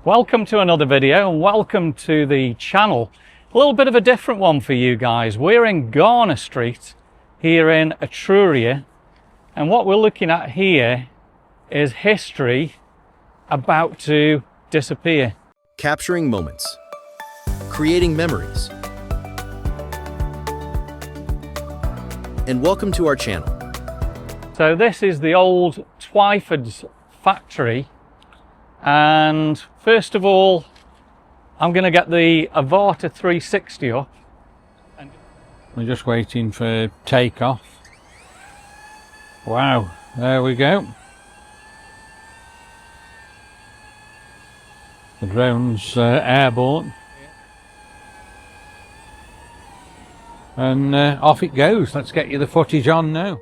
Welcome to another video and welcome to the channel. A little bit of a different one for you guys. We're in Garner Street here in Etruria, and what we're looking at here is history about to disappear. Capturing moments, creating memories. And welcome to our channel. So this is the old Twyfords factory, and first of all I'm going to get the Avata 360 up. We're just waiting for takeoff. Wow, there we go. The drone's airborne. And off it goes. Let's get you the footage on now.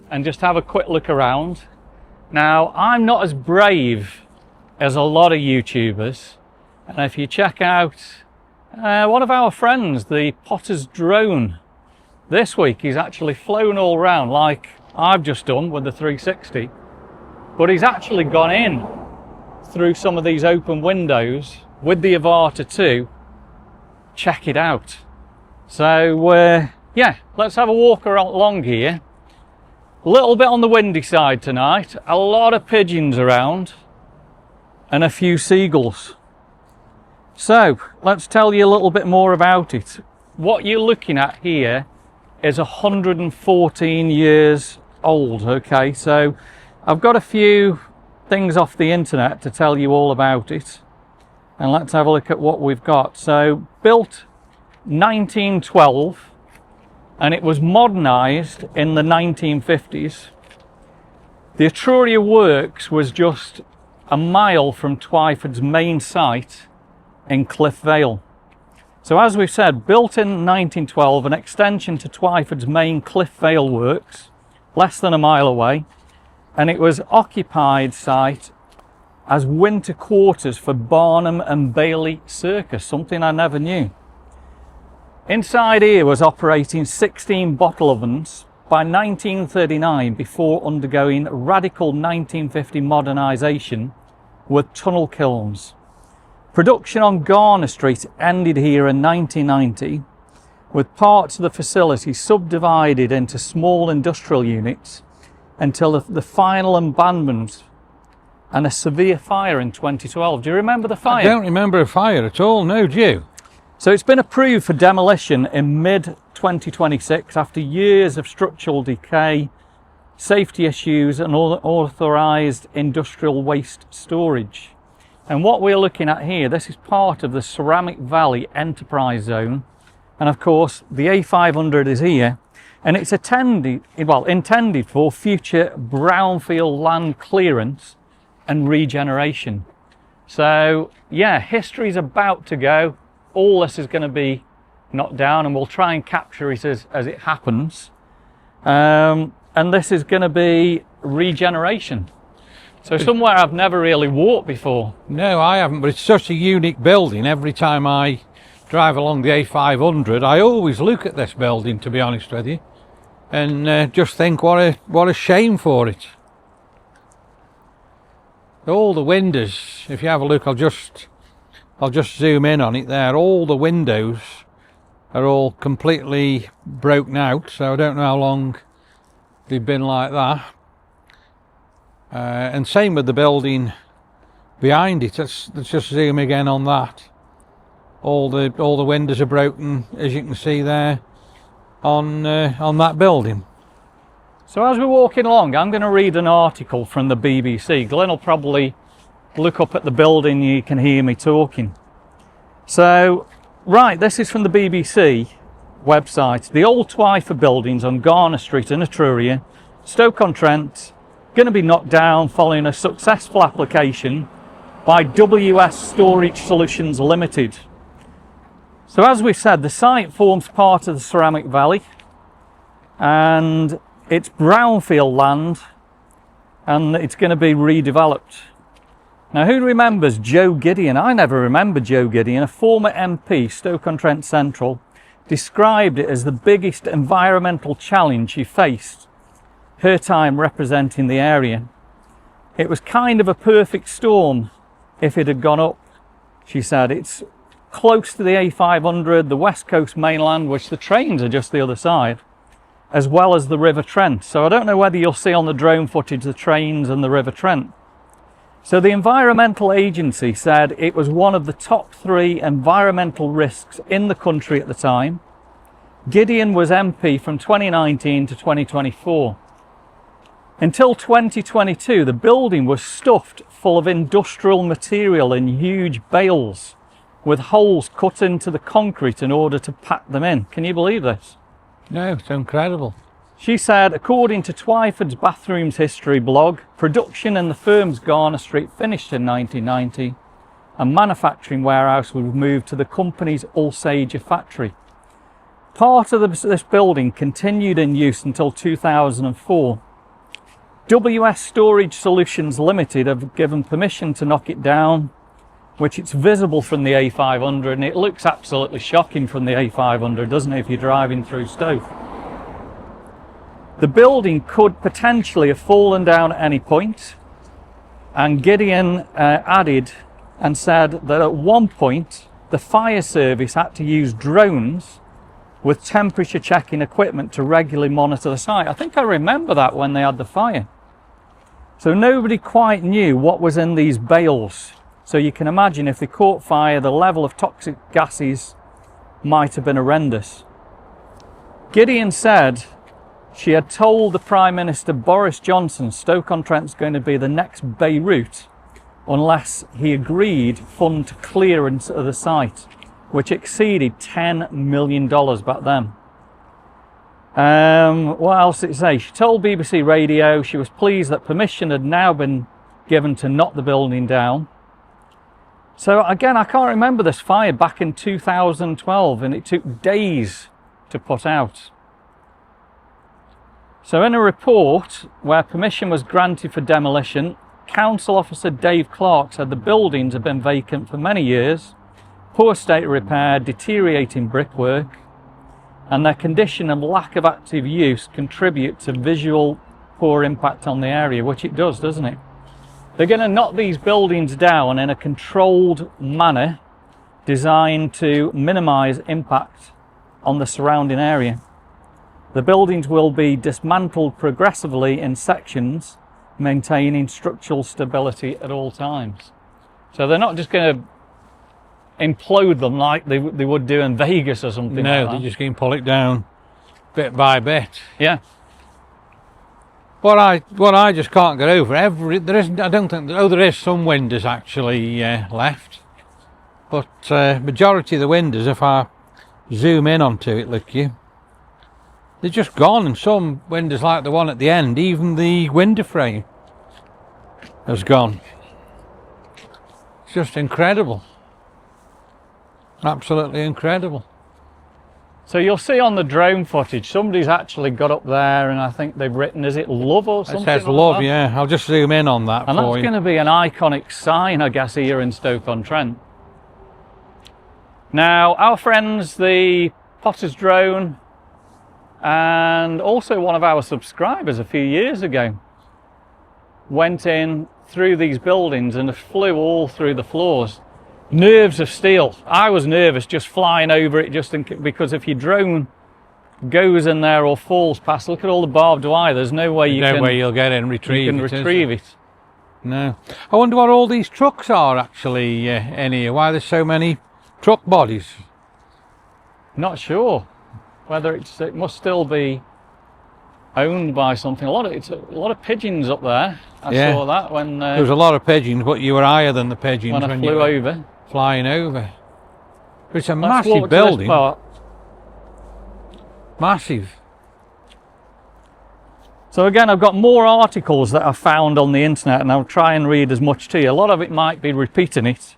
And just have a quick look around. Now, I'm not as brave as a lot of YouTubers, and if you check out one of our friends, the Potter's drone, this week he's actually flown all around like I've just done with the 360, but he's actually gone in through some of these open windows with the Avata 2. Check it out. So yeah, let's have a walk along here. A little bit on the windy side tonight, a lot of pigeons around and a few seagulls. So let's tell you a little bit more about it. What you're looking at here is 114 years old. Okay, so I've got a few things off the internet to tell you all about it, and let's have a look at what we've got. So built 1912, and it was modernised in the 1950s. The Etruria works was just a mile from Twyford's main site in Cliff Vale. So as we've said, built in 1912, an extension to Twyford's main Cliff Vale works, less than a mile away, and it was occupied site as winter quarters for Barnum and Bailey Circus, something I never knew. Inside here was operating 16 bottle ovens by 1939 before undergoing radical 1950 modernisation with tunnel kilns. Production on Garner Street ended here in 1990, with parts of the facility subdivided into small industrial units until the final abandonment and a severe fire in 2012. Do you remember the fire? I don't remember a fire at all, no, do you? So it's been approved for demolition in mid-2026 after years of structural decay, safety issues and unauthorised industrial waste storage. And what we're looking at here, this is part of the Ceramic Valley Enterprise Zone. And of course, the A500 is here, and it's intended for future brownfield land clearance and regeneration. So yeah, history's about to go. All this is going to be knocked down, and we'll try and capture it as it happens. And this is going to be regeneration. So somewhere I've never really walked before. No, I haven't, but it's such a unique building. Every time I drive along the A500, I always look at this building, to be honest with you, and just think what a shame for it. All the windows, if you have a look, I'll just zoom in on it there. All the windows are all completely broken out, so I don't know how long they've been like that. And same with the building behind it. Let's just zoom again on that. All the windows are broken, as you can see there on that building. So as we're walking along, I'm going to read an article from the BBC. Glenn will probably look up at the building, you can hear me talking. So, right, this is from the BBC website. The old Twyford buildings on Garner Street in Etruria, Stoke-on-Trent, going to be knocked down following a successful application by WS Storage Solutions Limited. So as we said, the site forms part of the Ceramic Valley, and it's brownfield land, and it's going to be redeveloped. Now, who remembers Joe Gideon? I never remember Joe Gideon. A former MP, Stoke-on-Trent Central, described it as the biggest environmental challenge she faced her time representing the area. It was kind of a perfect storm if it had gone up, she said. It's close to the A500, the West Coast mainland, which the trains are just the other side, as well as the River Trent. So I don't know whether you'll see on the drone footage the trains and the River Trent. So the Environmental Agency said it was one of the top 3 environmental risks in the country at the time. Gideon was MP from 2019 to 2024. Until 2022, the building was stuffed full of industrial material in huge bales, with holes cut into the concrete in order to pack them in. Can you believe this? No, it's incredible. She said, according to Twyford's Bathrooms History blog, production in the firm's Garner Street finished in 1990, and manufacturing warehouse was moved to the company's Ulsager factory. Part of this building continued in use until 2004. WS Storage Solutions Limited have given permission to knock it down, which it's visible from the A500, and it looks absolutely shocking from the A500, doesn't it, if you're driving through Stoke? The building could potentially have fallen down at any point, and Gideon added and said that at one point the fire service had to use drones with temperature checking equipment to regularly monitor the site. I think I remember that when they had the fire. So nobody quite knew what was in these bales. So you can imagine if they caught fire, the level of toxic gases might have been horrendous. Gideon said she had told the Prime Minister Boris Johnson Stoke-on-Trent's going to be the next Beirut unless he agreed fund clearance of the site, which exceeded $10 million back then. What else did it say? She told BBC Radio she was pleased that permission had now been given to knock the building down. So again, I can't remember this fire back in 2012, and it took days to put out. So in a report where permission was granted for demolition, Council Officer Dave Clark said the buildings have been vacant for many years, poor state of repair, deteriorating brickwork. and their condition and lack of active use contribute to visual poor impact on the area, which it does, doesn't it? They're going to knock these buildings down in a controlled manner designed to minimise impact on the surrounding area. The buildings will be dismantled progressively in sections, maintaining structural stability at all times. So they're not just going to implode them like they would do in Vegas or something. No, like they're just going to pull it down bit by bit. Yeah. What I just can't get over, there isn't, I don't think, there is some windows actually left, but majority of the windows, if I zoom in onto it, look you, they're just gone. And some windows, like the one at the end, even the window frame has gone. It's just incredible. Absolutely incredible. So you'll see on the drone footage, somebody's actually got up there, and I think they've written, is it love or something? It says like love, that? yeah. I'll just zoom in on that and for that's you. going to be an iconic sign, I guess, here in Stoke-on-Trent. Now, our friends, the Potters drone, and also one of our subscribers a few years ago, went in through these buildings and flew all through the floors. Nerves of steel. I was nervous just flying over it, because if your drone goes in there or falls past, look at all the barbed wire. There's no way you'll get in and retrieve it. No. I wonder what all these trucks are actually in here. Why there's so many truck bodies? Not sure whether it must still be owned by something. A lot of pigeons up there. I saw that when there was a lot of pigeons, but you were higher than the pigeons when I flew over. Flying over. It's a Let's massive walk building. to this part. Massive. So again, I've got more articles that I've found on the internet, and I'll try and read as much to you. A lot of it might be repeating it.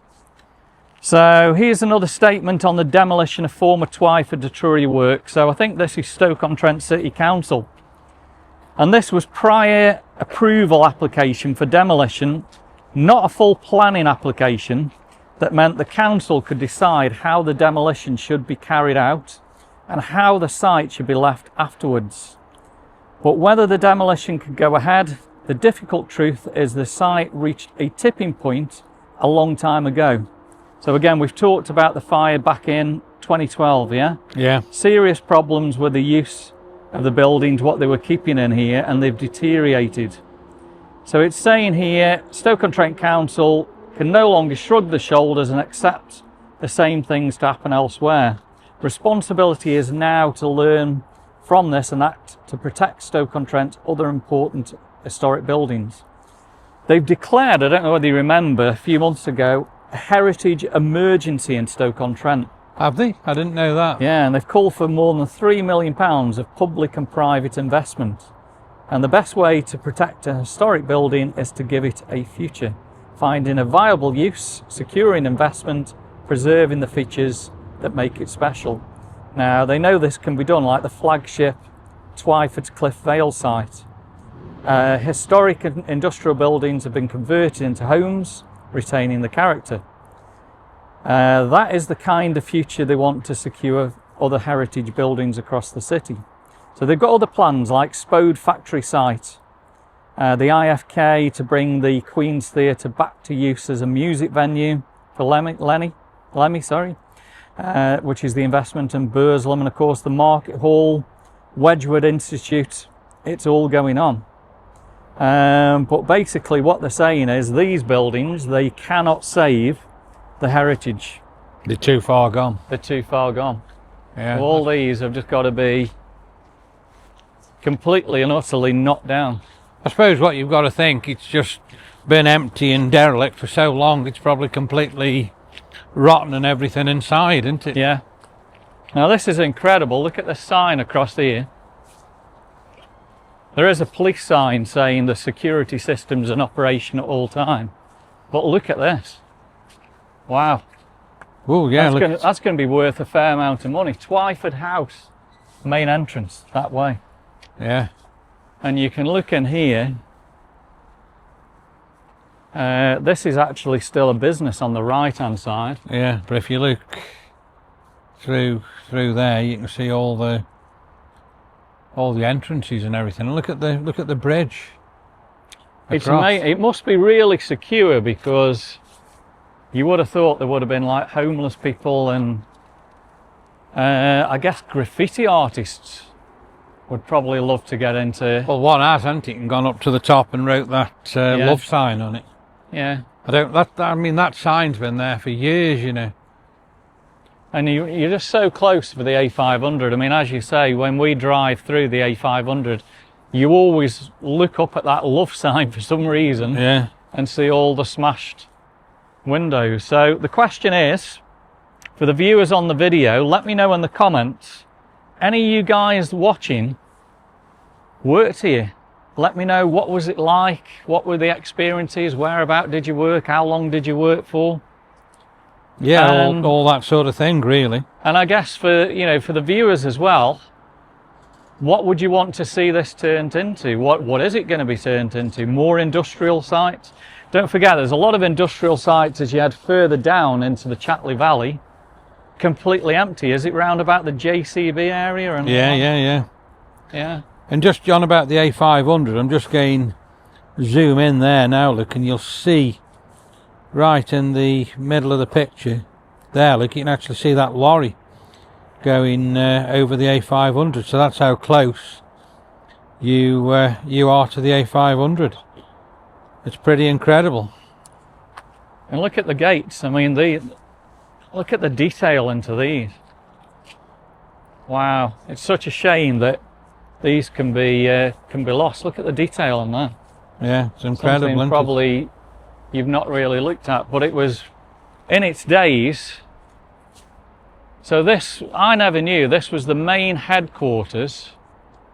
So here's another statement on the demolition of former Twyford Etruria work. So I think this is Stoke-on-Trent City Council. And this was prior approval application for demolition, not a full planning application. That meant the council could decide how the demolition should be carried out and how the site should be left afterwards. But whether the demolition could go ahead, the difficult truth is the site reached a tipping point a long time ago. So again, we've talked about the fire back in 2012, yeah? Yeah. Serious problems with the use of the buildings, what they were keeping in here, and they've deteriorated. So it's saying here, Stoke-on-Trent Council can no longer shrug the shoulders and accept the same things to happen elsewhere. Responsibility is now to learn from this and act to protect Stoke-on-Trent's other important historic buildings. They've declared, I don't know whether you remember, a few months ago, a heritage emergency in Stoke-on-Trent. Have they? I didn't know that. Yeah, and they've called for more than £3 million of public and private investment. And the best way to protect a historic building is to give it a future. Finding a viable use, securing investment, preserving the features that make it special. Now, they know this can be done, like the flagship Twyfords Cliff Vale site. Historic and industrial buildings have been converted into homes, retaining the character. That is the kind of future they want to secure other heritage buildings across the city. So they've got other plans like Spode factory site, the IFK to bring the Queen's Theatre back to use as a music venue for Lemmy, which is the investment in Burslem, and of course the Market Hall, Wedgwood Institute. It's all going on. But basically what they're saying is these buildings, they cannot save the heritage. They're too far gone. They're too far gone. Yeah. So all these have just got to be completely and utterly knocked down. I suppose what you've got to think, it's just been empty and derelict for so long, it's probably completely rotten and everything inside, isn't it? Yeah. Now this is incredible. Look at the sign across here. There is a police sign saying the security system's in operation at all time. But look at this. Wow. Oh yeah, that's going to be worth a fair amount of money. Twyford House, main entrance, that way. Yeah. And you can look in here. This is actually still a business on the right hand side. Yeah, but if you look through there, you can see all the entrances and everything. And look at the bridge. It's amazing. It must be really secure, because you would have thought there would have been like homeless people and I guess graffiti artists would probably love to get into. Well, one hasn't it, and gone up to the top and wrote that love sign on it. Yeah. I mean, that sign's been there for years, you know. And you're just so close for the A500. I mean, as you say, when we drive through the A500, you always look up at that love sign for some reason. Yeah. And see all the smashed windows. So the question is, for the viewers on the video, let me know in the comments, any of you guys watching worked here? Let me know, what was it like? What were the experiences? Whereabout did you work? How long did you work for? Yeah, all that sort of thing, really. And I guess for the viewers as well, what would you want to see this turned into? What is it going to be turned into? More industrial sites? Don't forget, there's a lot of industrial sites as you head further down into the Chatley Valley, completely empty. Is it round about the JCB area? And Yeah. And just on about the A500, I'm just going zoom in there now, look, and you'll see right in the middle of the picture there, look, you can actually see that lorry going over the A500. So that's how close you are to the A500. It's pretty incredible. And look at the gates. I mean, look at the detail into these. Wow, it's such a shame that these can be lost. Look at the detail on that. Yeah, it's incredible. Something probably you've not really looked at, but it was in its days. So this, I never knew, this was the main headquarters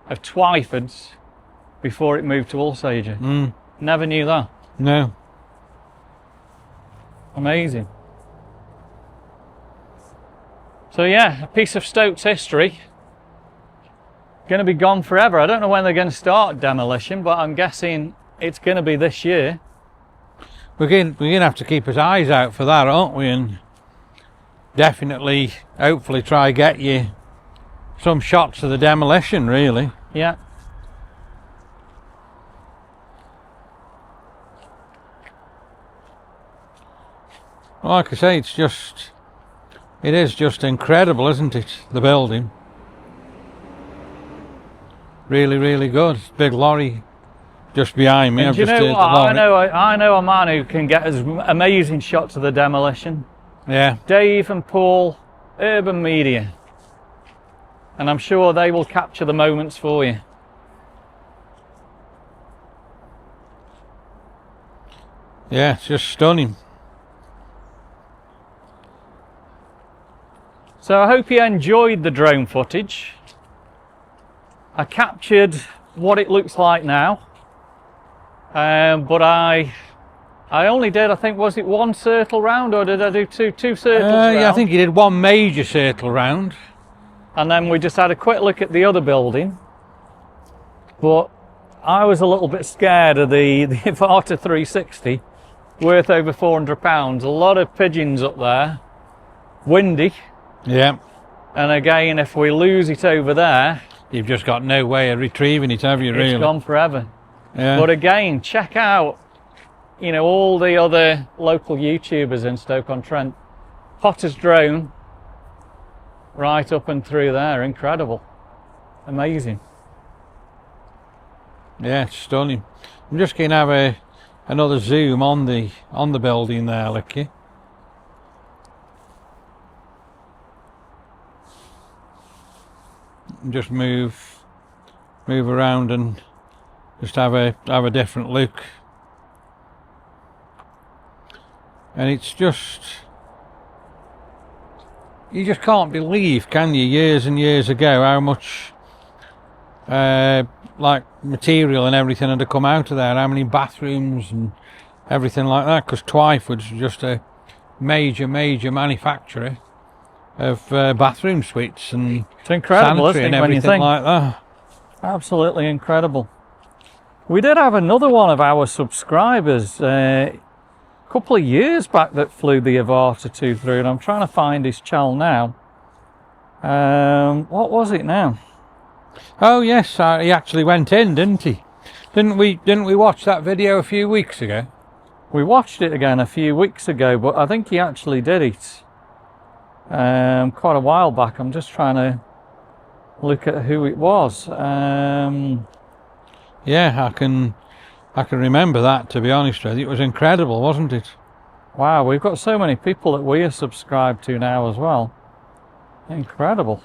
of Twyfords before it moved to Alsager. Never knew that. No. Amazing. So yeah, a piece of Stoke's history. Going to be gone forever. I don't know when they're going to start demolition, but I'm guessing it's going to be this year. We're going to have to keep our eyes out for that, aren't we? And definitely, hopefully, try get you some shots of the demolition, really. Yeah. Like I say, it is just incredible, isn't it? The building. Really, really good. Big lorry just behind me. And I've do you just know heard what? the lorry. I know a man who can get amazing shots of the demolition. Yeah. Dave and Paul, Urban Media. And I'm sure they will capture the moments for you. Yeah, it's just stunning. So I hope you enjoyed the drone footage. I captured what it looks like now. But I only did, I think, was it one circle round, or did I do two circles round? Yeah, I think you did one major circle round. And then we just had a quick look at the other building. But I was a little bit scared of the Evata 360, worth over £400. A lot of pigeons up there, windy. Yeah. And again, if we lose it over there, you've just got no way of retrieving it, have you, really? It's gone forever. Yeah. But again, check out, all the other local YouTubers in Stoke-on-Trent. Potter's drone, right up and through there, incredible. Amazing. Yeah, it's stunning. I'm just going to have another zoom on the building there, Licky. Just move around and just have a different look. And it's just, you just can't believe, can you, years and years ago, how much like material and everything had to come out of there, how many bathrooms and everything like that, because Twyfords is just a major manufacturer of bathroom suites and it's incredible, sanitary isn't it, and when you everything think? like that. Absolutely incredible. We did have another one of our subscribers a couple of years back that flew the Evata 2 through, and I'm trying to find his channel now. What was it now? Oh yes, he actually went in, didn't he? Didn't we watch that video a few weeks ago? We watched it again a few weeks ago, but I think he actually did it quite a while back. I'm just trying to look at who it was. Yeah, I can remember that, to be honest with you. It was incredible, wasn't it? Wow, we've got so many people that we are subscribed to now as well. Incredible.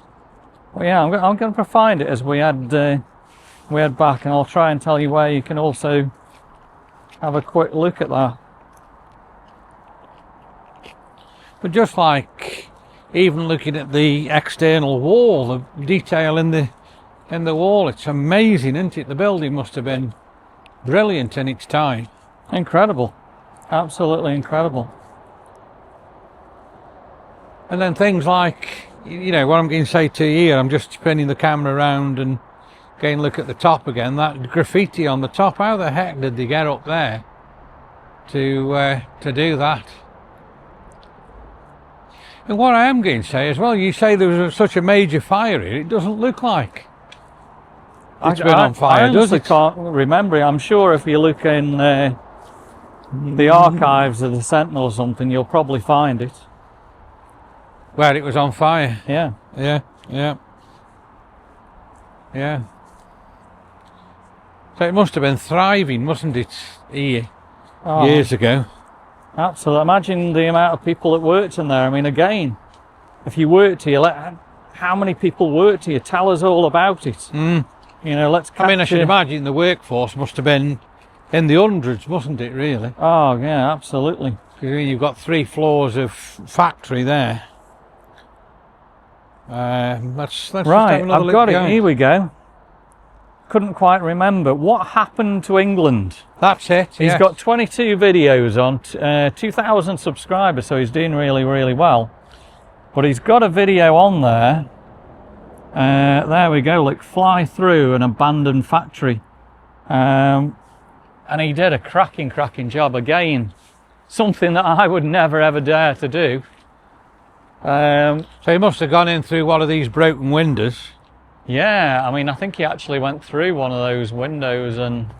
Well, yeah, I'm going to find it as we head back, and I'll try and tell you where you can also have a quick look at that. But just like even looking at the external wall, the detail in the wall, it's amazing, isn't it? The building must have been brilliant in its time. Incredible. Absolutely incredible. And then things like, you know, what I'm going to say to you here, I'm just spinning the camera around and getting a look at the top again. That graffiti on the top, how the heck did they get up there to do that? And what I am going to say as well, you say there was such a major fire here, it doesn't look like it's been on fire, does it? I can't remember. I'm sure if you look in the archives of the Sentinel or something, you'll probably find it. Where it was on fire? Yeah. Yeah. So it must have been thriving, mustn't it, here, years ago? Absolutely. Imagine the amount of people that worked in there. I mean, again, if you worked here, how many people worked here? Tell us all about it. You know, let's capture... I mean, I should imagine the workforce must have been in the hundreds, mustn't it, really? Oh, yeah, absolutely. Because you've got 3 floors of factory there. Let's right, just have another I've look got it. going. Here we go. Couldn't quite remember. What happened to England? That's it. He's got 22 videos on, 2,000 subscribers, so he's doing really, really well. But he's got a video on there. There we go, look, fly through an abandoned factory. And he did a cracking job again. Something that I would never ever dare to do. So he must have gone in through one of these broken windows. Yeah, I mean, I think he actually went through one of those windows and...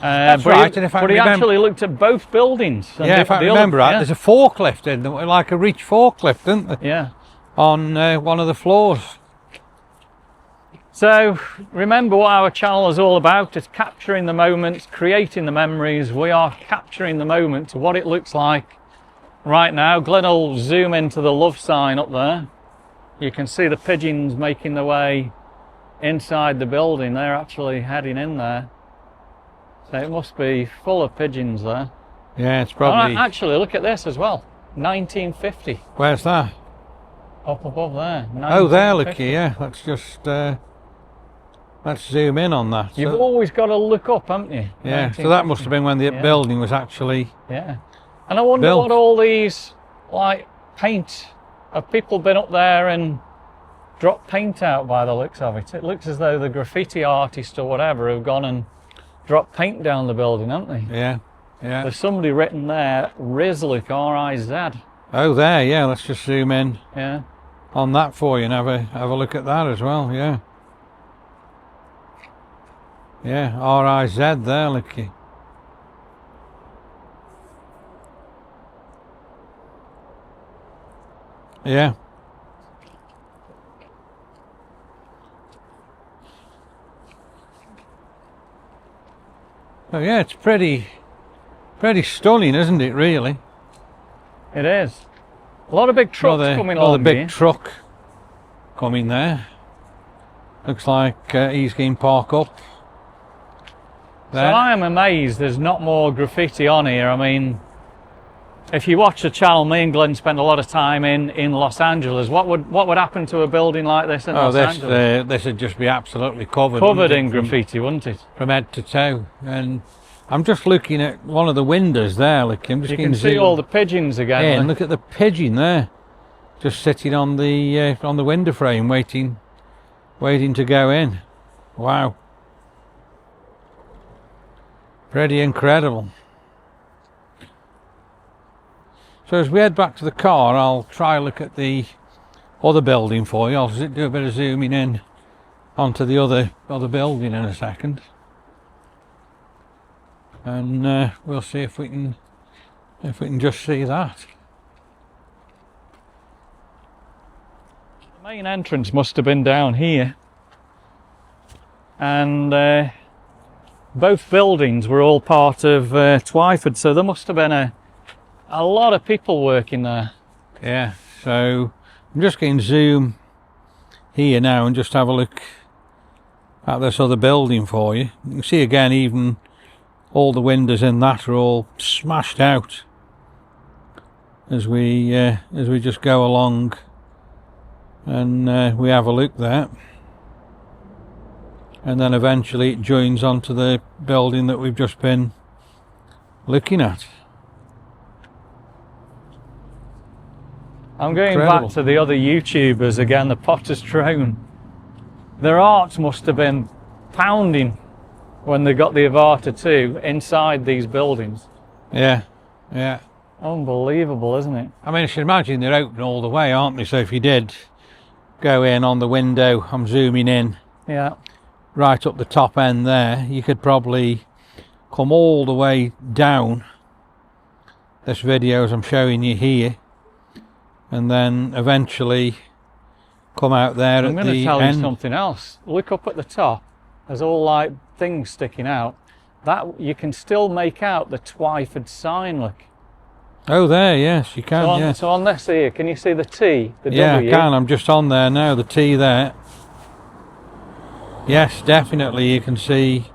That's right, and if I but he actually looked at both buildings. Yeah, if I remember right, there's a forklift in there, like a reach forklift, isn't there? Yeah. On one of the floors. So, remember what our channel is all about. It's capturing the moments, creating the memories. We are capturing the moment to what it looks like right now. Glenn will zoom into the love sign up there. You can see the pigeons making their way inside the building. They're actually heading in there. So it must be full of pigeons there. Yeah, it's probably... Oh, actually, look at this as well. 1950. Where's that? Up above there. Oh, there, look here. Yeah, let's just... let's zoom in on that. You've always got to look up, haven't you? Yeah, so that must have been when the building was actually... Yeah. And I wonder built. what all these, like, paint... Have people been up there and dropped paint out by the looks of it? It looks as though the graffiti artist or whatever have gone and dropped paint down the building, haven't they? Yeah, yeah. There's somebody written there, Rizlik, R-I-Z. Oh, there, yeah. Let's just zoom in on that for you and have a look at that as well, yeah. Yeah, R-I-Z there, looky. Yeah. Oh yeah, it's pretty stunning, isn't it, really? It is. A lot of big trucks coming along. Another big here. truck coming there. Looks like he's going to park up there. So I am amazed there's not more graffiti on here. I mean, if you watch the channel, me and Glenn spend a lot of time in Los Angeles. What would happen to a building like this in Los Angeles? This would just be absolutely covered in graffiti, wouldn't it? From head to toe. And I'm just looking at one of the windows there. Look, I'm just you can see all the pigeons again. Yeah, and look at the pigeon there, just sitting on the window frame, waiting to go in. Wow, pretty incredible. So as we head back to the car, I'll try look at the other building for you. I'll do a bit of zooming in onto the other building in a second, and we'll see if we can just see that. The main entrance must have been down here, and both buildings were all part of Twyford, so there must have been a lot of people working there. Yeah, so I'm just going to zoom here now and just have a look at this other building for you. You can see again, even all the windows in that are all smashed out as we just go along, and we have a look there. And then eventually it joins onto the building that we've just been looking at. I'm going Incredible. back to the other YouTubers again, the Potter's Drone. Their hearts must have been pounding when they got the Avata 2 inside these buildings. Yeah, yeah. Unbelievable, isn't it? I mean, I should imagine they're open all the way, aren't they? So if you did go in on the window, I'm zooming in. Yeah. Right up the top end there, you could probably come all the way down this video as I'm showing you here, and then eventually come out there at the end. I'm going to tell you something else. Look up at the top. There's all like things sticking out. That you can still make out the Twyford sign. Look. Oh, there, yes, you can. Yeah. So on this here, can you see the T, the Yeah, W? I can. I'm just on there now. The T there. Yes, definitely. You can see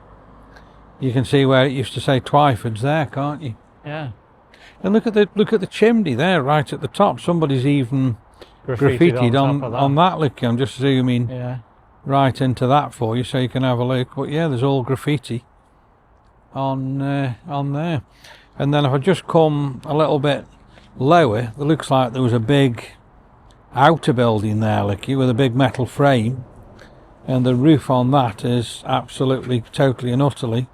where it used to say Twyfords there, can't you? Yeah. And look at the chimney there, right at the top. Somebody's even graffitied on that. Look, I'm just zooming right into that for you, so you can have a look. But yeah, there's all graffiti on there. And then if I just come a little bit lower, it looks like there was a big outer building there, Licky, with a big metal frame, and the roof on that is absolutely, totally and utterly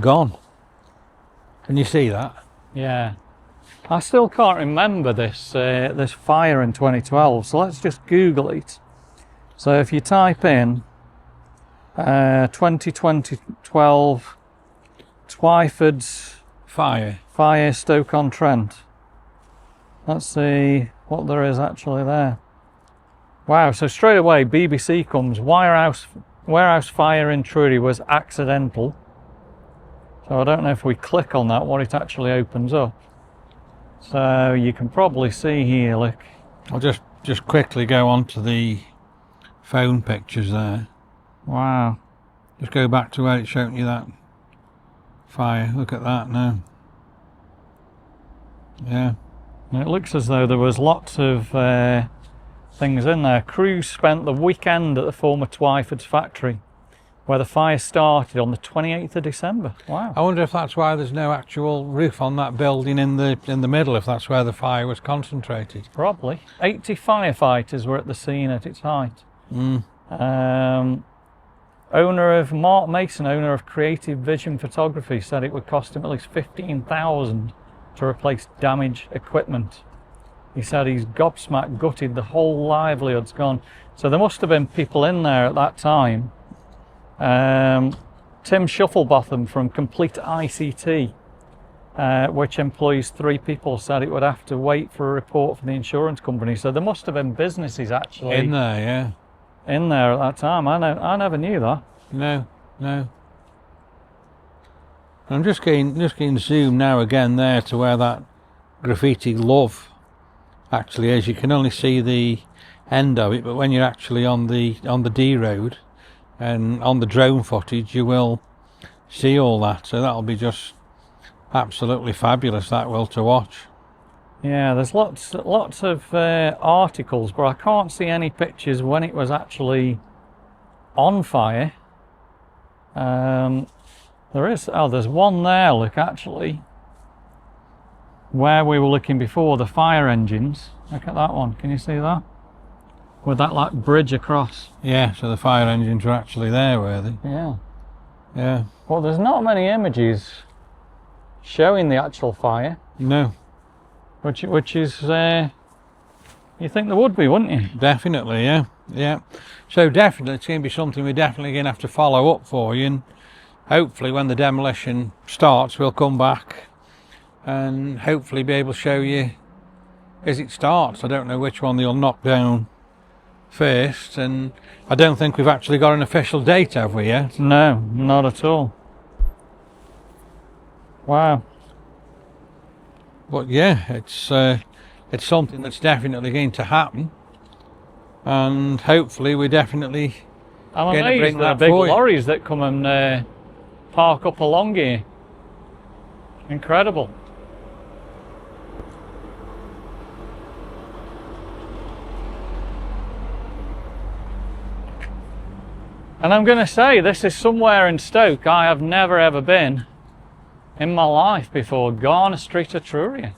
gone. Can you see that? Yeah. I still can't remember this this fire in 2012, so let's just Google it. So if you type in 2012 Twyfords fire Stoke-on-Trent, let's see what there is actually there. Wow, so straight away BBC comes, warehouse fire in Etruria was accidental. So I don't know if we click on that what it actually opens up. So you can probably see here, look. I'll just quickly go on to the phone pictures there. Wow. Just go back to where it's showing you that fire. Look at that now. Yeah. And it looks as though there was lots of things in there. Crews spent the weekend at the former Twyfords factory, where the fire started on the 28th of December. Wow. I wonder if that's why there's no actual roof on that building in the middle, if that's where the fire was concentrated. Probably. 80 firefighters were at the scene at its height. Mark Mason, owner of Creative Vision Photography, said it would cost him at least $15,000 to replace damaged equipment. He said he's gobsmacked, gutted, the whole livelihood's gone. So there must have been people in there at that time. Tim Shufflebotham from Complete ICT, which employs 3 people, said it would have to wait for a report from the insurance company. So there must have been businesses actually in there, yeah. In there at that time. I never knew that. No. I'm just going to zoom now again there to where that graffiti love actually is. You can only see the end of it, but when you're actually on the D road and on the drone footage, you will see all that. So that'll be just absolutely fabulous, that will, to watch. Yeah, there's lots of articles, but I can't see any pictures when it was actually on fire. There's one there, look, actually, where we were looking before, the fire engines. Look at that one, can you see that? With that like bridge across. Yeah, so the fire engines were actually there, were they? Yeah. Well, there's not many images showing the actual fire. No. Which is You think there would be, wouldn't you? Definitely, yeah, yeah. So definitely, it's going to be something we're definitely going to have to follow up for you, and hopefully when the demolition starts, we'll come back and hopefully be able to show you as it starts. I don't know which one they'll knock down first, and I don't think we've actually got an official date, have we yet? No, not at all. Wow. But yeah, it's something that's definitely going to happen, and hopefully we're definitely I'm going to amazed bring at the that big for you. lorries that come and park up along here. Incredible. And I'm going to say, this is somewhere in Stoke I have never ever been in my life before. Garner Street, Etruria.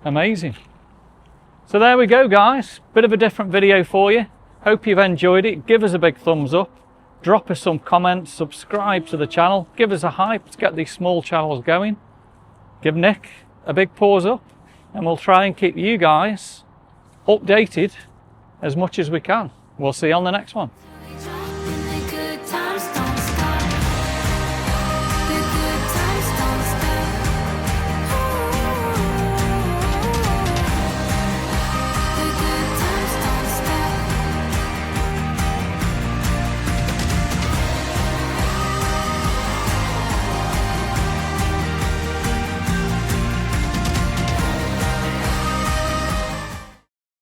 Amazing. So there we go, guys. Bit of a different video for you. Hope you've enjoyed it. Give us a big thumbs up. Drop us some comments. Subscribe to the channel. Give us a hype to get these small channels going. Give Nick a big paws up. And we'll try and keep you guys updated as much as we can. We'll see you on the next one.